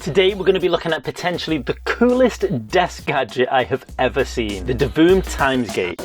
Today we're going to be looking at potentially the coolest desk gadget I have ever seen, the Divoom Times Gate.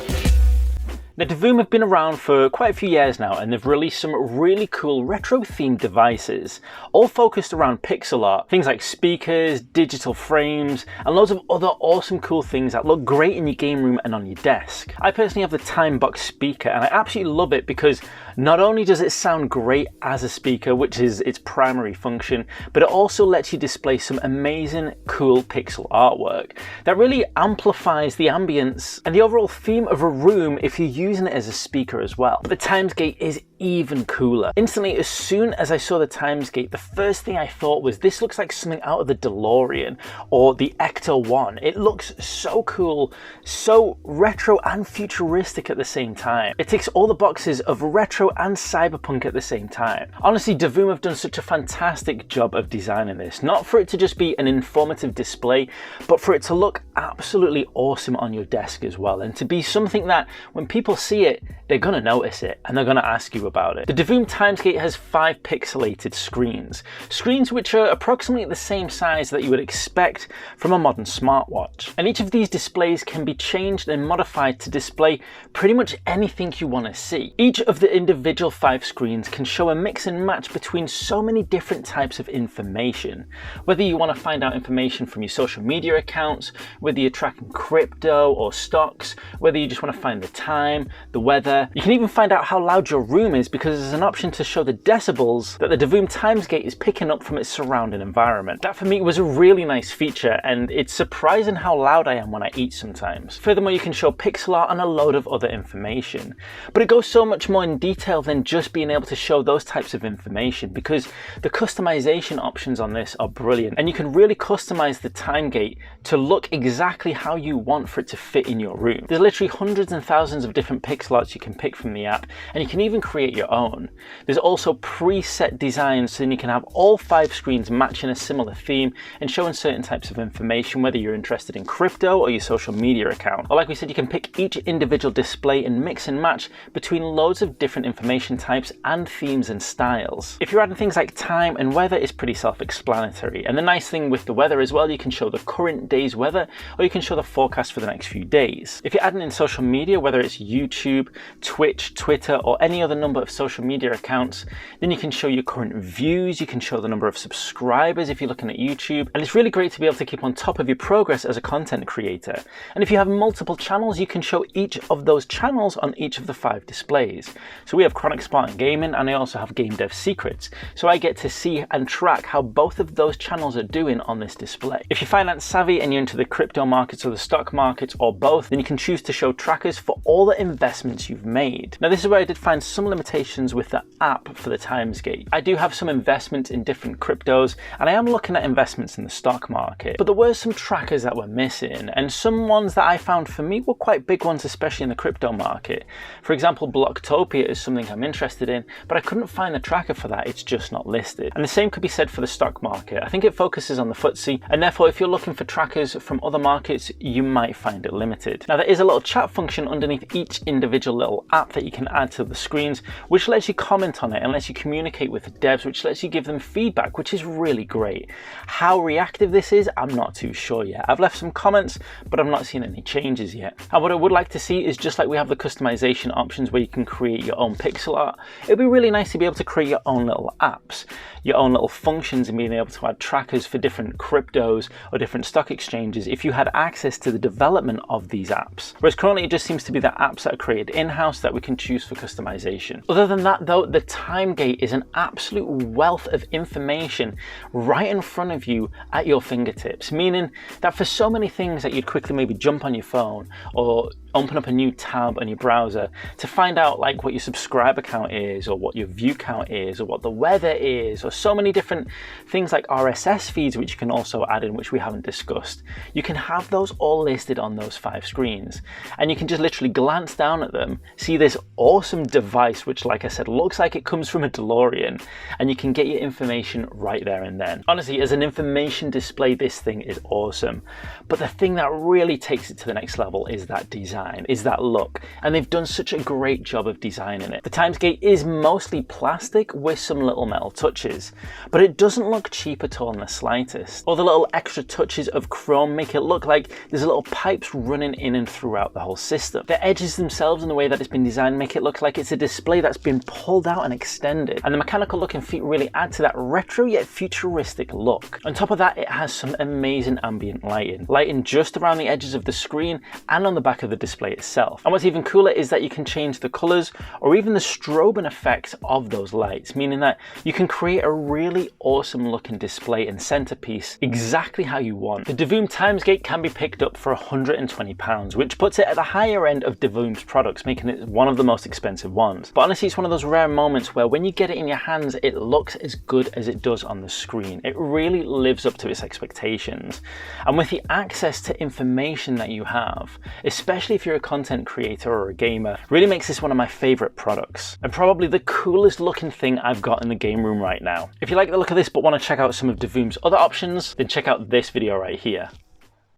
Now, Divoom have been around for quite a few years now, and they've released some really cool retro-themed devices, all focused around pixel art, things like speakers, digital frames, and loads of other awesome cool things that look great in your game room and on your desk. I personally have the Time Box speaker, and I absolutely love it because not only does it sound great as a speaker, which is its primary function, but it also lets you display some amazing, cool pixel artwork that really amplifies the ambience and the overall theme of a room if you're using it as a speaker as well. But the Times Gate is even cooler. Instantly, as soon as I saw the Times Gate, the first thing I thought was, this looks like something out of the DeLorean or the Ecto 1. It looks so cool, so retro and futuristic at the same time. It ticks all the boxes of retro and cyberpunk at the same time. Honestly, Divoom have done such a fantastic job of designing this, not for it to just be an informative display, but for it to look absolutely awesome on your desk as well, and to be something that when people see it, they're gonna notice it and they're gonna ask you about it. The Divoom Times Gate has 5 pixelated screens which are approximately the same size that you would expect from a modern smartwatch. And each of these displays can be changed and modified to display pretty much anything you want to see. Each of the individual 5 screens can show a mix and match between so many different types of information. Whether you want to find out information from your social media accounts, whether you're tracking crypto or stocks, whether you just want to find the time, the weather. You can even find out how loud your room is because there's an option to show the decibels that the Divoom Times Gate is picking up from its surrounding environment. That for me was a really nice feature, and it's surprising how loud I am when I eat sometimes. Furthermore, you can show pixel art and a load of other information. But it goes so much more in detail than just being able to show those types of information, because the customization options on this are brilliant, and you can really customize the Time Gate to look exactly how you want for it to fit in your room. There's literally hundreds and thousands of different pixel arts you can pick from the app, and you can even create your own. There's also preset designs, so then you can have all 5 screens matching a similar theme and showing certain types of information, whether you're interested in crypto or your social media account. Or like we said, you can pick each individual display and mix and match between loads of different information types and themes and styles. If you're adding things like time and weather, it's pretty self-explanatory. And the nice thing with the weather as well, you can show the current day's weather, or you can show the forecast for the next few days. If you're adding in social media, whether it's YouTube, Twitch, Twitter, or any other number of social media accounts, then you can show your current views, you can show the number of subscribers if you're looking at YouTube, and it's really great to be able to keep on top of your progress as a content creator. And if you have multiple channels, you can show each of those channels on each of the 5 displays. So we have Chronic Spartan Gaming, and I also have Game Dev Secrets, so I get to see and track how both of those channels are doing on this display. If you're finance savvy and you're into the crypto markets or the stock markets or both, then you can choose to show trackers for all the investments you've made. Now, this is where I did find some limitations with the app for the Times Gate. I do have some investments in different cryptos, and I am looking at investments in the stock market, but there were some trackers that were missing, and some ones that I found for me were quite big ones, especially in the crypto market. For example, Blocktopia is something I'm interested in, but I couldn't find a tracker for that. It's just not listed. And the same could be said for the stock market. I think it focuses on the FTSE, and therefore if you're looking for trackers from other markets, you might find it limited. Now, there is a little chat function underneath each individual little app that you can add to the screens, which lets you comment on it and lets you communicate with the devs, which lets you give them feedback, which is really great. How reactive this is, I'm not too sure yet. I've left some comments, but I've not seen any changes yet. And what I would like to see is, just like we have the customization options where you can create your own pixel art, it'd be really nice to be able to create your own little apps, your own little functions, and being able to add trackers for different cryptos or different stock exchanges if you had access to the development of these apps. Whereas currently it just seems to be that apps that are created in-house that we can choose for customization. Other than that though, the Time Gate is an absolute wealth of information right in front of you at your fingertips, meaning that for so many things that you'd quickly maybe jump on your phone or open up a new tab on your browser to find out like what your subscriber count is, or what your view count is, or what the weather is, or so many different things like RSS feeds, which you can also add in, which we haven't discussed. You can have those all listed on those 5 screens, and you can just literally glance down at them, see this awesome device which, like I said, looks like it comes from a DeLorean, and you can get your information right there and then. Honestly, as an information display, this thing is awesome. But the thing that really takes it to the next level is that design, is that look. And they've done such a great job of designing it. The Times Gate is mostly plastic with some little metal touches, but it doesn't look cheap at all in the slightest. All the little extra touches of chrome make it look like there's little pipes running in and throughout the whole system. The edges themselves and the way that it's been designed make it look like it's a display that's been pulled out and extended. And the mechanical looking feet really add to that retro yet futuristic look. On top of that, it has some amazing ambient lighting. Lighting just around the edges of the screen and on the back of the display itself. And what's even cooler is that you can change the colors or even the strobing effect of those lights, meaning that you can create a really awesome looking display and centerpiece exactly how you want. The Divoom Times Gate can be picked up for £120, which puts it at the higher end of Divoom's products, making it one of the most expensive ones. But honestly, it's one of those rare moments where when you get it in your hands, it looks as good as it does on the screen. It really lives up to its expectations. And with the access to information that you have, especially if you're a content creator or a gamer, really makes this one of my favorite products. And probably the coolest looking thing I've got in the game room right now. If you like the look of this but want to check out some of Divoom's other options, then check out this video right here.